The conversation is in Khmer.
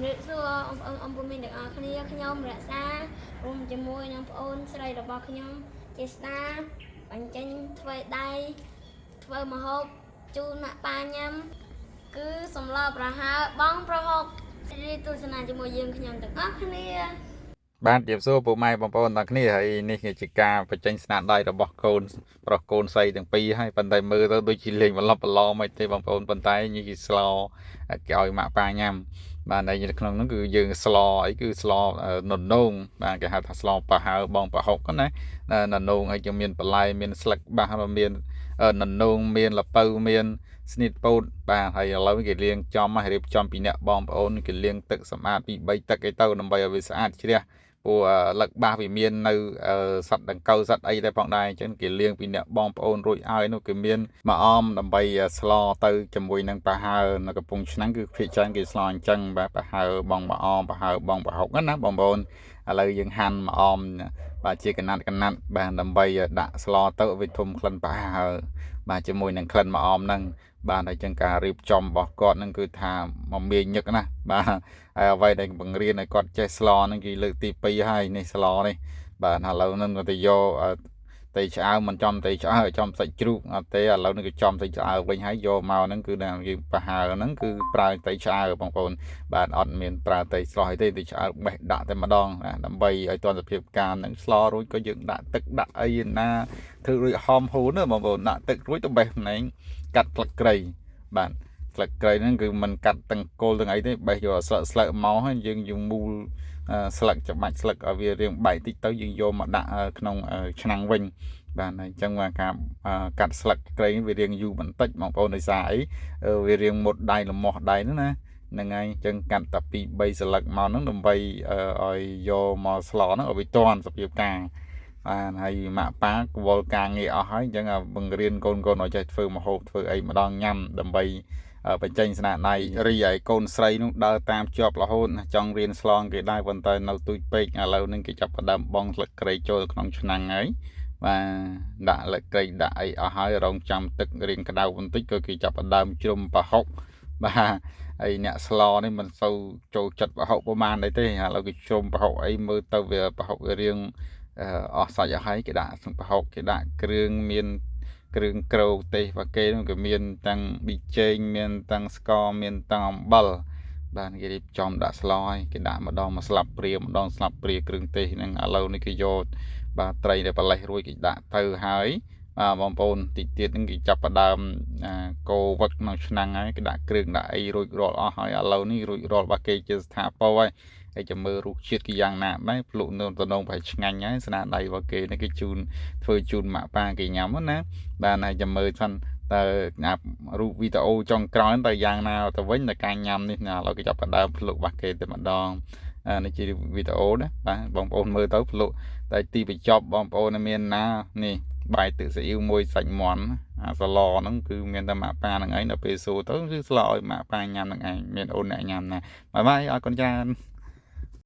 ជំរាបសួរôngពុំមានទាំងអស់គ្នាខ្ញុំរក្សារួមជាមួយនឹងប្អូនស្រីរបស់ខ្ញុំជាស្ដាបញ្ចេញធ្វើដៃធ្វើម្ហូបជូនម៉ាក់ប៉ាញ៉ាំគឺសម្លប្រហើរបងប្រហុករីទស្សនាជាមួយយើងខ្ញុំទាំងអស់គ្នាបាទជម្រាបសួរពុកម៉ែបងប្អូនទាំងគ្នាហើយនេះគឺជាការបញ្ចេញស្នាដៃរបស់កូនប្រុសកូនស្រីទាំងពីរហើយប៉ុន្តែមើលទៅដូចជាលេងបន្លប់បន្លមិនទេបងប្អូនប៉ុន្តែនេះជាស្លគេឲ្យម៉ាក់ប៉ាញ៉ាំបាទនៅក្នុងនោះគឺយើងស្លអីគឺស្លននងបាទគេហៅថាស្លប្រហើរបងប្រហុកណាននងហើយយើងមានបន្លែមានស្លឹកបាសមានននងមានលពៅមានស្នៀតពោតបាទហើយឥឡូវគេលាងចំហើយរៀបចំពីអ្នកបងប្អូនគេលាងទឹកសម្អាតពី3ទឹកអីទៅដើម្បីឲ្យវាស្អាតជ្រះព្រោះលឹកបាសវាមាននៅសត្វដង្កូវសត្វអីដែរផងដែរអញ្ចឹងគេលាងពីអ្នកបងប្អូនរួចហើយនោះគេមានមកអមដើម្បីស្លទៅជាមួយនឹងប្រហើរនៅកំពង់ឆ្នាំងគឺភាគច្រើនគេស្លអញ្ចឹងបាទប្រហើរបងមកអមប្រហើរបងប្រហុកណាបងប្អូនឥឡូវយើងហាន់មកអមបាទជាកណាត់បាទដើម្បីដាក់ស្លទៅវាធំក្លិនប្រហើរបាទជាមួយនឹងក្លិនមកអមហ្នឹងបាទហើយចឹងការរៀបចំរបស់គាត់ហ្នឹងគឺថាមកមាញញឹកណាបាទហើយអ្វីដែលបង្រៀនឲ្យគាត់ចេះស្លហ្នឹងគឺលើកទី2ហើយនេះស្លនេះបាទឥឡូវហ្នឹងទៅយកតែឆ្អើមិនចំតែឆ្អើចំសាច់ជ្រូកអត់ទេឥឡូវនេះគឺចំតែឆ្អើវិញហើយយកមកហ្នឹងគឺដែលយើងប្រហើរហ្នឹងគឺប្រើតែឆ្អើបងប្អូនបាទអត់មានប្រើតែស្រស់ទេតែឆ្អើបេះដាក់តែម្ដងដើម្បីឲ្យទាន់សភាពការហ្នឹងស្លរួចក៏យើងដាក់ទឹកដាក់អីណាធ្វើរួចហមហូនណាបងប្អូនដាក់ទឹករួចទៅបេះភ្នែងកាត់ស្លឹកគ្រៃបាទស្លឹកគ្រៃហ្នឹងគឺมันកាត់ទាំងគល់ទាំងអីទេបេះយកស្លឹកមកហើយយើងមូលស្លឹកច្បាច់ស្លឹកឲ្យវារៀងបែកតិចទៅយើងយកមកដាក់ក្នុងឆ្នាំងវិញបាទអញ្ចឹងមកការកាត់ស្លឹកគ្រៃវារៀងយូរបន្តិចបងប្អូនដោយសារអីវារៀងមុតដៃលមាស់ដៃហ្នឹងណាហ្នឹងហើយអញ្ចឹងកាត់តែ2 3ស្លឹកមកហ្នឹងដើម្បីឲ្យយកមកស្លហ្នឹងឲ្យវាទាន់សភាពការបាទហើយម៉ាក់ប៉ាកវល់ការងារអស់ហើយអញ្ចឹងបង្រៀនកូនឲ្យចេះធ្វើម្ហូបធ្វើអីម្ដងញ៉ាំដើម្បីបញ្ចេញស្នាដៃរីឯកូនស្រីនោះដើរតាមជាប់រហូតចង់រៀនស្លងគេដែរប៉ុន្តែនៅទូចពេកឥឡូវនេះគេចាប់ផ្ដើមបងស្លឹកគ្រៃចូលក្នុងឆ្នាំងហើយបាទដាក់ស្លឹកគ្រៃដាក់អីអស់ហើយរងចាំទឹករៀងក្តៅបន្តិចក៏គេចាប់ផ្ដើមជ្រុំប្រហុកបាទហើយអ្នកស្លនេះមិនសូវចូលចិត្តប្រហុកប្រហែលទេឥឡូវគេជ្រុំប្រហុកអីមើលទៅវាប្រហុកវារៀងអស់សាច់អស់ហើយគេដាក់ប្រហុកគេដាក់គ្រឿងមានគ្រឿងក្រូចទេសvàគេនោះក៏មានទាំងប៊ីចេងមានទាំងស្ករមានទាំងអំបិលបាទគេរៀបចំដាក់ស្លហើយគេដាក់ម្ដងមួយស្លាបព្រាម្ដងស្លាបព្រាគ្រឿងទេសហ្នឹងឥឡូវនេះគេយកបាទត្រីដែលប៉លេះរួចគេដាក់ទៅហើយបងប្អូនតិចទៀតហ្នឹងគេចាប់ផ្ដើមកូរវឹកក្នុងឆ្នាំងហើយគេដាក់គ្រឿងដាក់អីរួចរាល់អស់ហើយឥឡូវនេះរួចរាល់របស់គេជាស្ថាពរហើយចាំមើលរសជាតិគេយ៉ាងណាដែរភ្លុកនៅតំណងប្រហែលឆ្ងាញ់ហើយស្នាដៃរបស់គេនេះគេធ្វើជូនម៉ាក់ប៉ាគេញ៉ាំណាបាទហើយចាំមើលសិនតើរូបវីដេអូចុងក្រោយទៅយ៉ាងណាទៅវិញតែការញ៉ាំនេះណាឥឡូវគេចាប់ផ្ដើមភ្លុករបស់គេតែម្ដងនេះជាវីដេអូណាបាទបងប្អូនមើលទៅភ្លុកតែទីបញ្ចប់បងប្អូនមានណានេះបាយទឹកស៊ីអ៊ីវមួយសាច់មាន់ស្លហ្នឹងគឺមានតែម៉ាក់ប៉ាហ្នឹងឯងដល់ពេលសួរទៅគឺស្លឲ្យម៉ាក់ប៉ាញ៉ាំហ្នឹងឯងមានអូនអ្នកញ៉ាំណាបាយអរគុណច្រើន